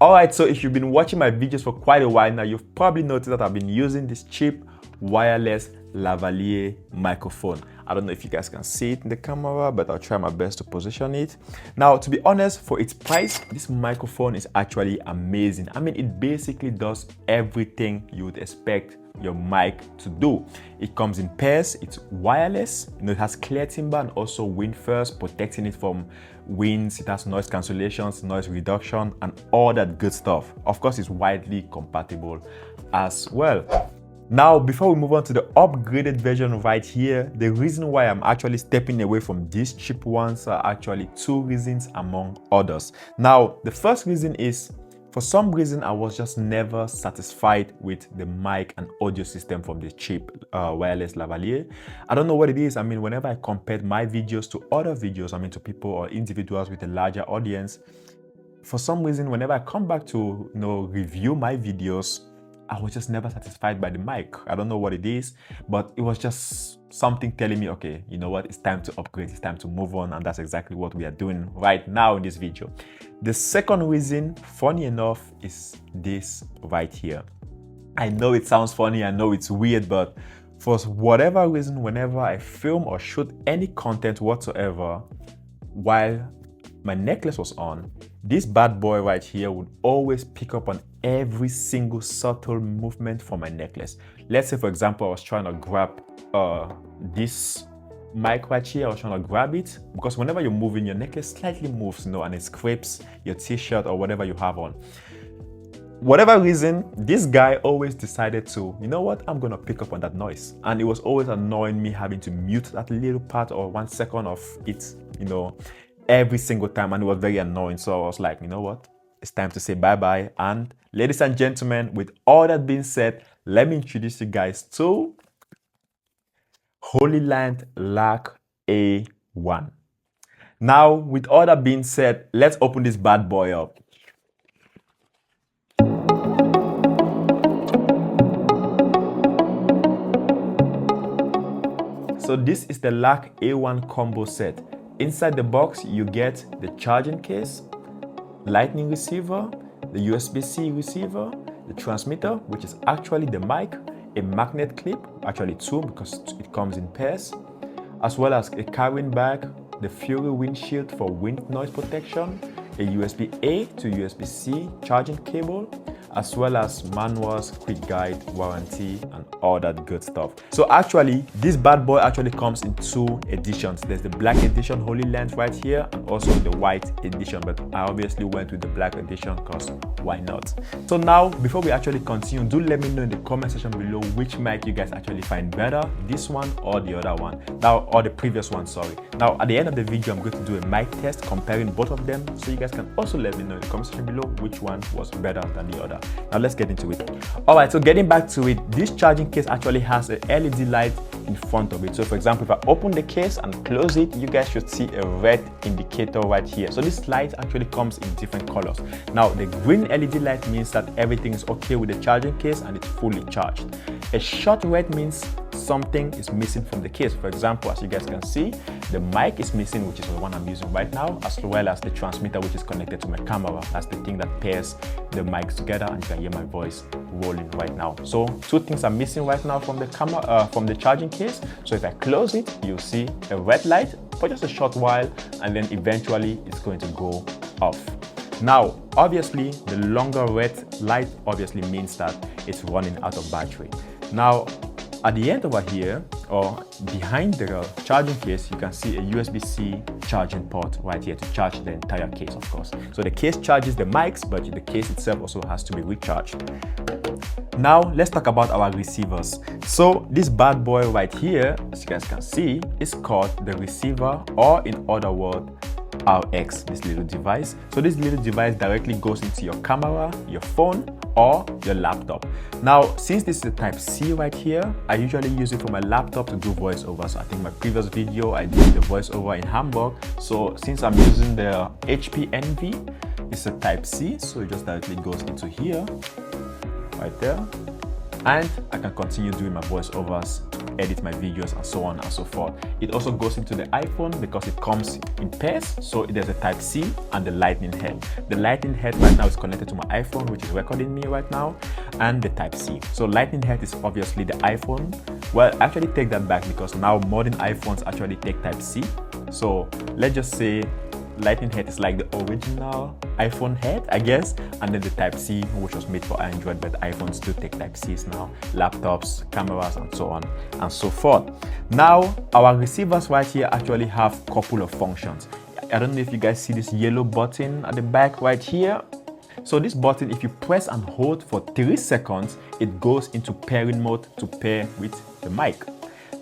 Alright, so if you've been watching my videos for quite a while now, you've probably noticed that I've been using this cheap wireless lavalier microphone. I don't know if you guys can see it in the camera, but I'll try my best to position it. Now, to be honest, for its price, this microphone is actually amazing. I mean, it basically does everything you would expect your mic to do. It comes in pairs, it's wireless, it has clear timbre and also wind first, protecting it from winds. It has noise cancellations, noise reduction, and all that good stuff. Of course, it's widely compatible as well. Now, before we move on to the upgraded version right here, the reason why I'm actually stepping away from these cheap ones are actually two reasons among others. Now, the first reason is, for some reason, I was just never satisfied with the mic and audio system from the cheap wireless lavalier. I don't know what it is. I mean, whenever I compared my videos to other videos, I mean, to people or individuals with a larger audience, for some reason, whenever I come back to, review my videos, I was just never satisfied by the mic. I don't know what it is, but it was just something telling me, okay, you know what, it's time to upgrade, it's time to move on, and that's exactly what we are doing right now in this video. The second reason, funny enough, is this right here. I know it sounds funny, I know it's weird, but for whatever reason, whenever I film or shoot any content whatsoever, while my necklace was on, this bad boy right here would always pick up on every single subtle movement from my necklace. Let's say, for example, I was trying to grab this mic right here. I was trying to grab it because whenever you're moving, your necklace slightly moves, and it scrapes your t-shirt or whatever you have on. Whatever reason, this guy always decided to, you know what, I'm gonna pick up on that noise. And it was always annoying me having to mute that little part or 1 second of it, every single time, and it was very annoying. So I was like, you know what, it's time to say bye-bye. And ladies and gentlemen, with all that being said, let me introduce you guys to Hollyland Lark A1. Now, with all that being said, let's open this bad boy up. So this is the Lark A1 combo set. Inside the box, you get the charging case, lightning receiver, the USB-C receiver, the transmitter, which is actually the mic, a magnet clip, actually two because it comes in pairs, as well as a carrying bag, the Fury windshield for wind noise protection, a USB-A to USB-C charging cable, as well as manuals, quick guide, warranty, and all that good stuff. So actually, this bad boy actually comes in two editions. There's the black edition Hollyland right here, and also the white edition, but I obviously went with the black edition because why not? So now, before we actually continue, do let me know in the comment section below which mic you guys actually find better, this one or the other one. Now, or the previous one, sorry. Now, at the end of the video, I'm going to do a mic test comparing both of them, so you guys can also let me know in the comment section below which one was better than the other. Now let's get into it. All right, so getting back to it, this charging case actually has a LED light in front of it. So for example, if I open the case and close it, you guys should see a red indicator right here. So this light actually comes in different colors. Now the green LED light means that everything is okay with the charging case and it's fully charged. A short red means something is missing from the case. For example, as you guys can see, the mic is missing, which is the one I'm using right now, as well as the transmitter, which is connected to my camera. That's the thing that pairs the mics together, and you can hear my voice rolling right now. So two things are missing right now from the camera, from the charging case. So if I close it, you'll see a red light for just a short while, and then eventually it's going to go off. Now, obviously, the longer red light obviously means that it's running out of battery. Now, at the end over here, or behind the charging case, you can see a USB-C charging port right here to charge the entire case, of course. So the case charges the mics, but the case itself also has to be recharged. Now, let's talk about our receivers. So this bad boy right here, as you guys can see, is called the receiver, or in other words, RX, this little device. So this little device directly goes into your camera, your phone, or your laptop. Now, since this is a type C right here, I usually use it for my laptop to do voiceover. So I think my previous video, I did the voiceover in Hamburg. So since I'm using the HP Envy, it's a type C. So it just directly goes into here, right there. And I can continue doing my voiceovers edit my videos and so on and so forth. It also goes into the iPhone because it comes in pairs. So there's a Type-C and the lightning head. The lightning head right now is connected to my iPhone, which is recording me right now, and the Type-C. So lightning head is obviously the iPhone. Well, actually take that back, because now modern iPhones actually take Type-C. So let's just say lightning head is like the original iPhone head, I guess, and then the Type-C, which was made for Android, but iPhones do take Type-Cs now, laptops, cameras, and so on and so forth. Now our receivers right here actually have a couple of functions. I don't know if you guys see this yellow button at the back right here. So this button, if you press and hold for 3 seconds, it goes into pairing mode to pair with the mic.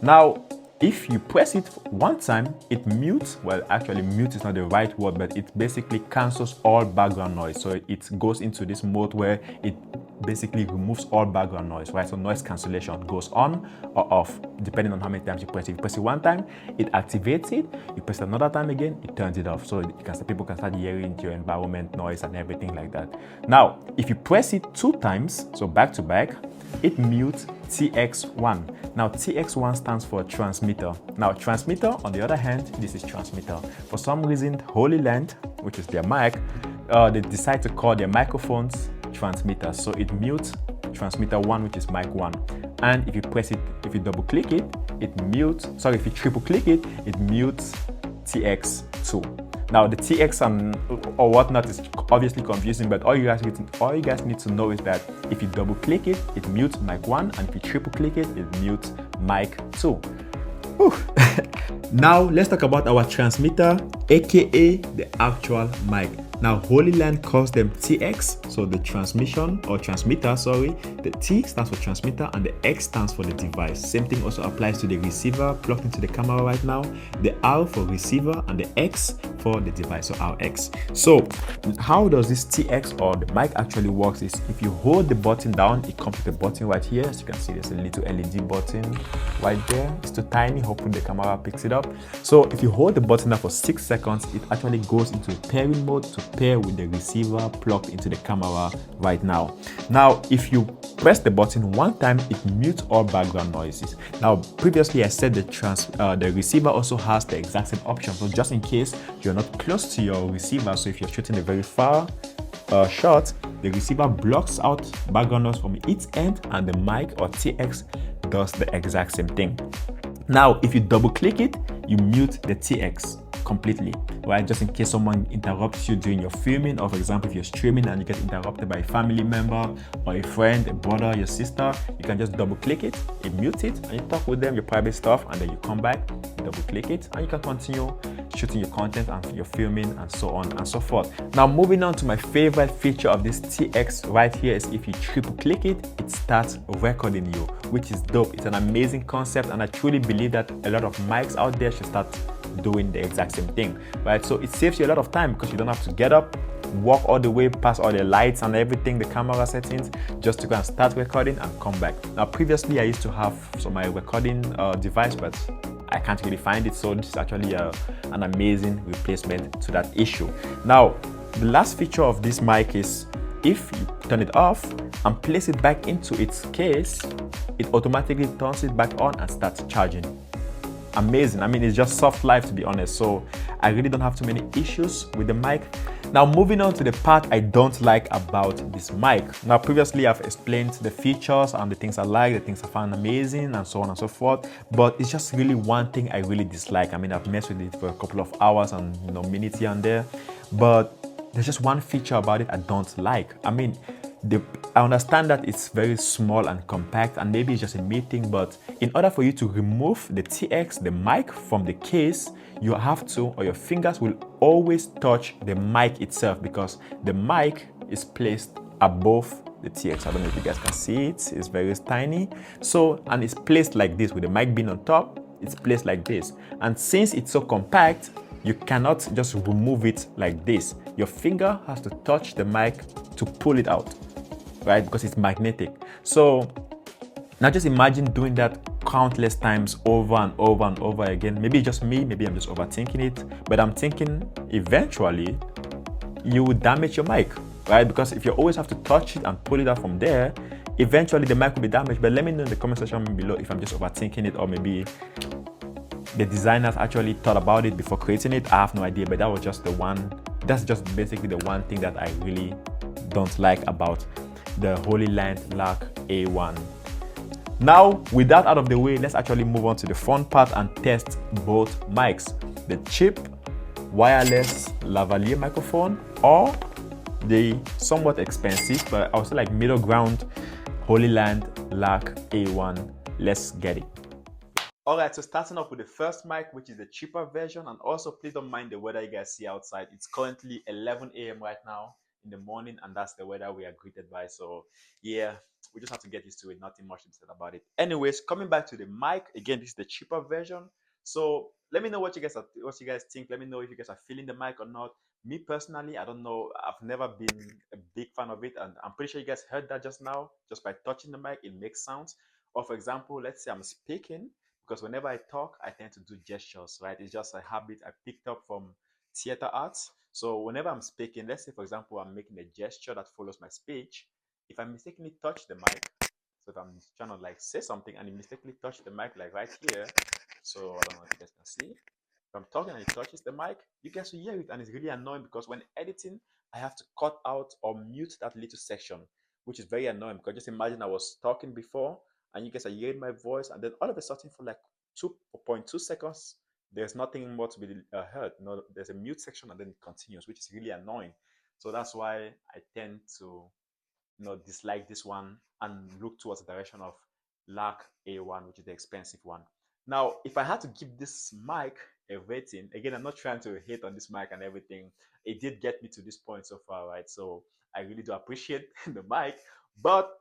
Now if you press it one time, it mutes. Well, actually mute is not the right word, but it basically cancels all background noise. So it goes into this mode where it basically removes all background noise, right? So noise cancellation goes on or off depending on how many times you press it. If you press it one time, it activates it. You press it another time again, it turns it off. So people can start hearing your environment noise and everything like that. Now, if you press it 2 times, so back to back, it mutes TX1. Now TX1 stands for transmitter. Now transmitter, on the other hand, this is transmitter. For some reason, Hollyland, which is their mic, they decide to call their microphones transmitters. So it mutes transmitter 1, which is mic 1. And if you press it, if you double click it, it mutes, sorry, if you triple click it, it mutes TX2. Now the TX and or whatnot is obviously confusing, but all you guys need to know is that if you double click it, it mutes mic 1, and if you triple click it, it mutes mic 2. Now let's talk about our transmitter, aka the actual mic. Now Hollyland calls them TX, so the transmission or transmitter, sorry. The T stands for transmitter and the X stands for the device. Same thing also applies to the receiver plugged into the camera right now. The R for receiver and the X for the device, so RX. So how does this TX or the mic actually works is if you hold the button down, it comes with a button right here. As you can see, there's a little LED button right there. It's too tiny, hopefully the camera picks it up. So if you hold the button down for 6 seconds, it actually goes into pairing mode to pair with the receiver plugged into the camera right now. Now if you press the button one time, it mutes all background noises. Now previously I said the receiver also has the exact same option, so just in case you're not close to your receiver, so if you're shooting a very far shot, the receiver blocks out background noise from its end, and the mic or TX does the exact same thing. Now if you double click it, you mute the TX completely, right? Just in case someone interrupts you during your filming, or for example if you're streaming and you get interrupted by a family member or a friend, a brother, your sister, you can just double click it, mute it, and you talk with them your private stuff, and then you come back, double click it, and you can continue shooting your content and your filming and so on and so forth. Now moving on to my favorite feature of this TX right here is if you triple click it, it starts recording you, which is dope. It's an amazing concept, and I truly believe that a lot of mics out there should start doing the exact same thing, right? So it saves you a lot of time because you don't have to get up, walk all the way past all the lights and everything, the camera settings, just to go and start recording and come back. Now previously I used to have my recording device, but I can't really find it, so this is actually an amazing replacement to that issue. Now the last feature of this mic is if you turn it off and place it back into its case, it automatically turns it back on and starts charging. Amazing. I mean, it's just soft life, to be honest, so I really don't have too many issues with the mic. Now moving on to the part I don't like about this mic. Now previously I've explained the features and the things I like, the things I found amazing, and so on and so forth, but it's just really one thing I really dislike. I mean, I've messed with it for a couple of hours and minutes here and there, but there's just one feature about it I don't like. I mean, I understand that it's very small and compact, and maybe it's just a meeting, but in order for you to remove the TX, the mic, from the case, you have to, or your fingers will always touch the mic itself, because the mic is placed above the TX. I don't know if you guys can see it, it's very tiny. So, and it's placed like this, with the mic being on top, it's placed like this. And since it's so compact, you cannot just remove it like this. Your finger has to touch the mic to pull it out, right? Because it's magnetic. So now just imagine doing that countless times over and over and over again. Maybe it's just me, maybe I'm just overthinking it, but I'm thinking eventually you would damage your mic, right? Because if you always have to touch it and pull it out from there, Eventually the mic will be damaged, but let me know in the comment section below if I'm just overthinking it, or maybe the designers actually thought about it before creating it. I have no idea, but that was just the one, that's just basically the one thing that I really don't like about the Hollyland Lark A1. Now, with that out of the way, let's actually move on to the fun part and test both mics. The cheap wireless lavalier microphone, or the somewhat expensive, but also like middle ground Hollyland Lark A1. Let's get it. Alright, so starting off with the first mic, which is the cheaper version, and also please don't mind the weather you guys see outside. It's currently 11 a.m. right now in the morning, and that's the weather we are greeted by. So yeah, we just have to get used to it. Nothing much to say about it. Anyways, coming back to the mic again, this is the cheaper version. So let me know what you guys think. Let me know if you guys are feeling the mic or not. Me personally, I don't know. I've never been a big fan of it, and I'm pretty sure you guys heard that just now. Just by touching the mic, it makes sounds. Or for example, let's say I'm speaking, because whenever I talk, I tend to do gestures, right? It's just a habit I picked up from theater arts. So whenever I'm speaking, let's say for example, I'm making a gesture that follows my speech. If I mistakenly touch the mic, so if I'm trying to like say something and you mistakenly touch the mic like right here, so I don't know if you guys can see. If I'm talking and it touches the mic, you guys will hear it, and it's really annoying because when editing, I have to cut out or mute that little section, which is very annoying because just imagine I was talking before and you guys are hearing my voice, and then all of a sudden for like 2.2 seconds, there's nothing more to be heard. No, there's a mute section and then it continues, which is really annoying. So that's why I tend to dislike this one and look towards the direction of Lark A1, which is the expensive one. Now, if I had to give this mic a rating, again, I'm not trying to hate on this mic and everything. It did get me to this point so far, right? So I really do appreciate the mic, but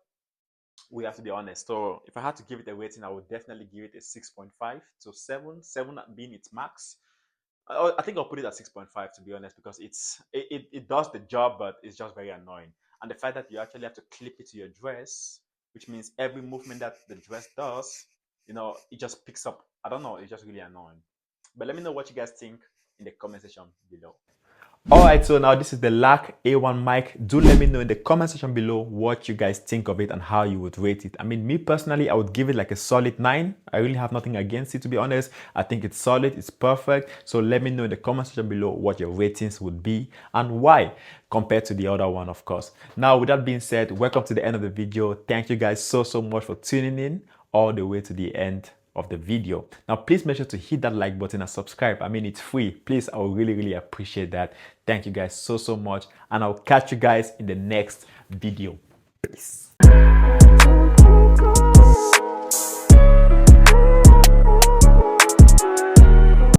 we have to be honest. So if I had to give it a rating, I would definitely give it a 6.5 to 7, 7 being its max. I think I'll put it at 6.5 to be honest, because it does the job, but it's just very annoying. And the fact that you actually have to clip it to your dress, which means every movement that the dress does, it just picks up. I don't know, it's just really annoying. But let me know what you guys think in the comment section below. Alright, so now this is the Lark A1 mic. Do let me know in the comment section below what you guys think of it and how you would rate it. I mean, me personally, I would give it like a solid 9. I really have nothing against it, to be honest. I think it's solid, it's perfect. So let me know in the comment section below what your ratings would be and why, compared to the other one, of course. Now, with that being said, welcome to the end of the video. Thank you guys so much for tuning in all the way to the end of the video. Now please make sure to hit that like button and subscribe. I mean, it's free. Please, I would really appreciate that. Thank you guys so much, and I'll catch you guys in the next video. Peace.